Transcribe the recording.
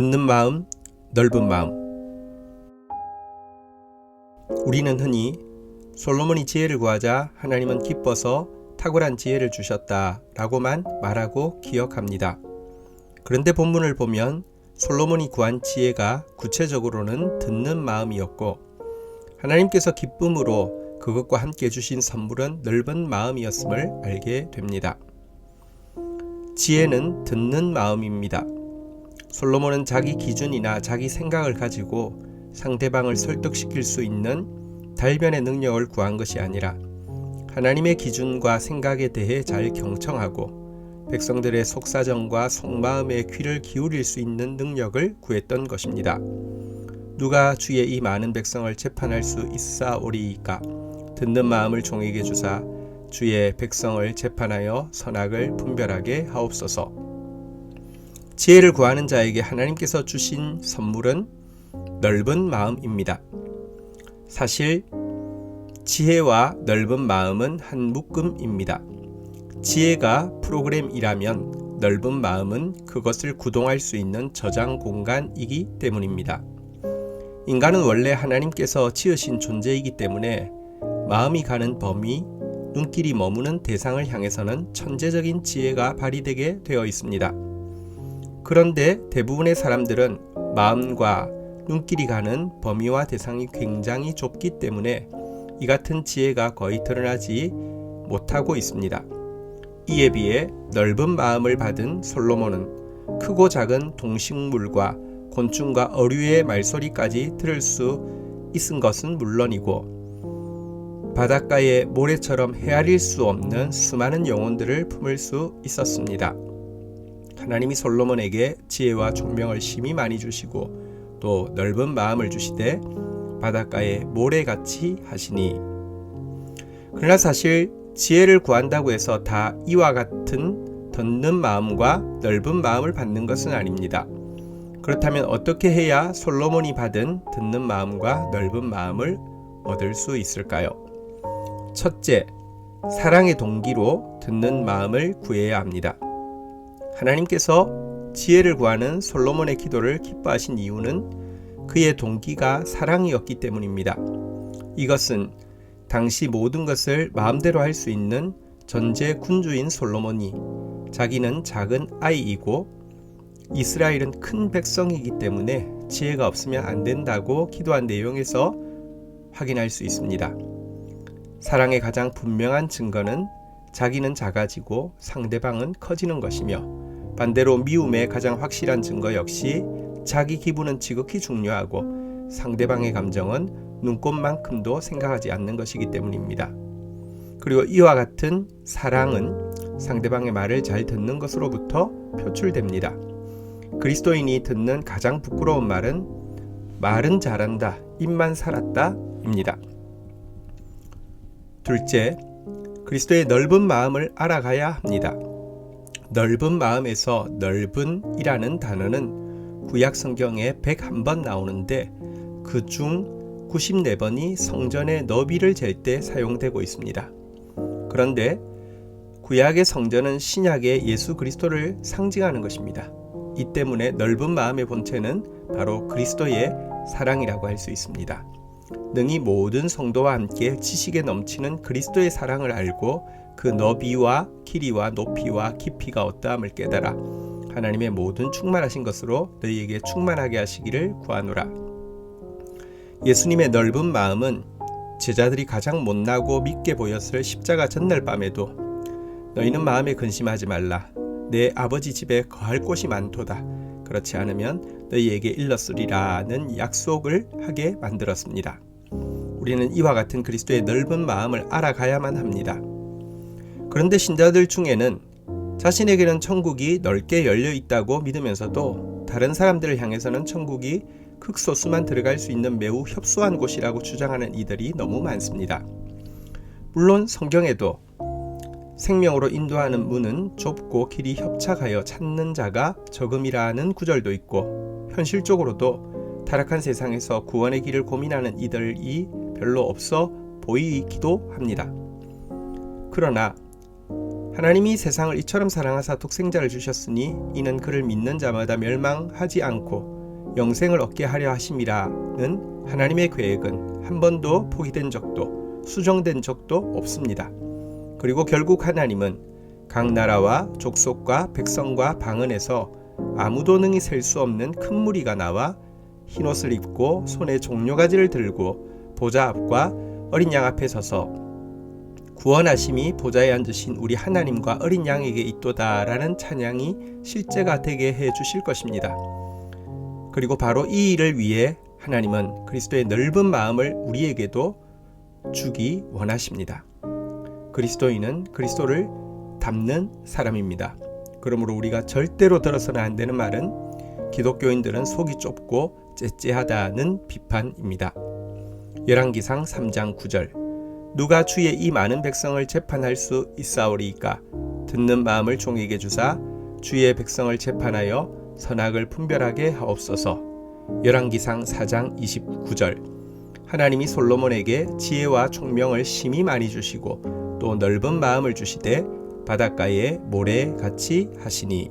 듣는 마음, 넓은 마음. 우리는 흔히 솔로몬이 지혜를 구하자 하나님은 기뻐서 탁월한 지혜를 주셨다 라고만 말하고 기억합니다. 그런데 본문을 보면 솔로몬이 구한 지혜가 구체적으로는 듣는 마음이었고, 하나님께서 기쁨으로 그것과 함께 주신 선물은 넓은 마음이었음을 알게 됩니다. 지혜는 듣는 마음입니다. 솔로몬은 자기 기준이나 자기 생각을 가지고 상대방을 설득시킬 수 있는 달변의 능력을 구한 것이 아니라 하나님의 기준과 생각에 대해 잘 경청하고 백성들의 속사정과 속마음에 귀를 기울일 수 있는 능력을 구했던 것입니다. 누가 주의 이 많은 백성을 재판할 수 있사오리이까? 듣는 마음을 종에게 주사 주의 백성을 재판하여 선악을 분별하게 하옵소서. 지혜를 구하는 자에게 하나님께서 주신 선물은 넓은 마음입니다. 사실 지혜와 넓은 마음은 한 묶음입니다. 지혜가 프로그램이라면 넓은 마음은 그것을 구동할 수 있는 저장 공간이기 때문입니다. 인간은 원래 하나님께서 지으신 존재이기 때문에 마음이 가는 범위, 눈길이 머무는 대상을 향해서는 천재적인 지혜가 발휘되게 되어 있습니다. 그런데 대부분의 사람들은 마음과 눈길이 가는 범위와 대상이 굉장히 좁기 때문에 이 같은 지혜가 거의 드러나지 못하고 있습니다. 이에 비해 넓은 마음을 받은 솔로몬은 크고 작은 동식물과 곤충과 어류의 말소리까지 들을 수 있은 것은 물론이고, 바닷가의 모래처럼 헤아릴 수 없는 수많은 영혼들을 품을 수 있었습니다. 하나님이 솔로몬에게 지혜와 총명을 심히 많이 주시고 또 넓은 마음을 주시되 바닷가에 모래같이 하시니, 그러나 사실 지혜를 구한다고 해서 다 이와 같은 듣는 마음과 넓은 마음을 받는 것은 아닙니다. 그렇다면 어떻게 해야 솔로몬이 받은 듣는 마음과 넓은 마음을 얻을 수 있을까요? 첫째, 사랑의 동기로 듣는 마음을 구해야 합니다. 하나님께서 지혜를 구하는 솔로몬의 기도를 기뻐하신 이유는 그의 동기가 사랑이었기 때문입니다. 이것은 당시 모든 것을 마음대로 할 수 있는 전제 군주인 솔로몬이 자기는 작은 아이이고 이스라엘은 큰 백성이기 때문에 지혜가 없으면 안 된다고 기도한 내용에서 확인할 수 있습니다. 사랑의 가장 분명한 증거는 자기는 작아지고 상대방은 커지는 것이며, 반대로 미움의 가장 확실한 증거 역시 자기 기분은 지극히 중요하고 상대방의 감정은 눈꼽만큼도 생각하지 않는 것이기 때문입니다. 그리고 이와 같은 사랑은 상대방의 말을 잘 듣는 것으로부터 표출됩니다. 그리스도인이 듣는 가장 부끄러운 말은 잘한다, 입만 살았다 입니다. 둘째, 그리스도의 넓은 마음을 알아가야 합니다. 넓은 마음에서 넓은이라는 단어는 구약 성경에 101번 나오는데 그중 94번이 성전의 너비를 잴 때 사용되고 있습니다. 그런데 구약의 성전은 신약의 예수 그리스도를 상징하는 것입니다. 이 때문에 넓은 마음의 본체는 바로 그리스도의 사랑이라고 할 수 있습니다. 능히 모든 성도와 함께 지식에 넘치는 그리스도의 사랑을 알고 그 너비와 길이와 높이와 깊이가 어떠함을 깨달아 하나님의 모든 충만하신 것으로 너희에게 충만하게 하시기를 구하노라. 예수님의 넓은 마음은 제자들이 가장 못나고 밉게 보였을 십자가 전날 밤에도 너희는 마음에 근심하지 말라. 내 아버지 집에 거할 곳이 많도다. 그렇지 않으면 너희에게 일렀으리라는 약속을 하게 만들었습니다. 우리는 이와 같은 그리스도의 넓은 마음을 알아가야만 합니다. 그런데 신자들 중에는 자신에게는 천국이 넓게 열려 있다고 믿으면서도 다른 사람들을 향해서는 천국이 극소수만 들어갈 수 있는 매우 협소한 곳이라고 주장하는 이들이 너무 많습니다. 물론 성경에도 생명으로 인도하는 문은 좁고 길이 협착하여 찾는 자가 적음이라는 구절도 있고, 현실적으로도 타락한 세상에서 구원의 길을 고민하는 이들이 별로 없어 보이기도 합니다. 그러나 하나님이 세상을 이처럼 사랑하사 독생자를 주셨으니 이는 그를 믿는 자마다 멸망하지 않고 영생을 얻게 하려 하심이라는 하나님의 계획은 한 번도 포기된 적도 수정된 적도 없습니다. 그리고 결국 하나님은 각 나라와 족속과 백성과 방언에서 아무도 능히 셀 수 없는 큰 무리가 나와 흰옷을 입고 손에 종려가지를 들고 보좌 앞과 어린 양 앞에 서서 구원하심이 보좌에 앉으신 우리 하나님과 어린 양에게 있도다라는 찬양이 실제가 되게 해 주실 것입니다. 그리고 바로 이 일을 위해 하나님은 그리스도의 넓은 마음을 우리에게도 주기 원하십니다. 그리스도인은 그리스도를 닮는 사람입니다. 그러므로 우리가 절대로 들어서는 안 되는 말은 기독교인들은 속이 좁고 째째하다는 비판입니다. 열왕기상 3장 9절 누가 주의 이 많은 백성을 재판할 수 있사오리이까 듣는 마음을 종에게 주사 주의 백성을 재판하여 선악을 분별하게 하옵소서. 열왕기상 4장 29절 하나님이 솔로몬에게 지혜와 총명을 심히 많이 주시고 또 넓은 마음을 주시되 바닷가에 모래같이 하시니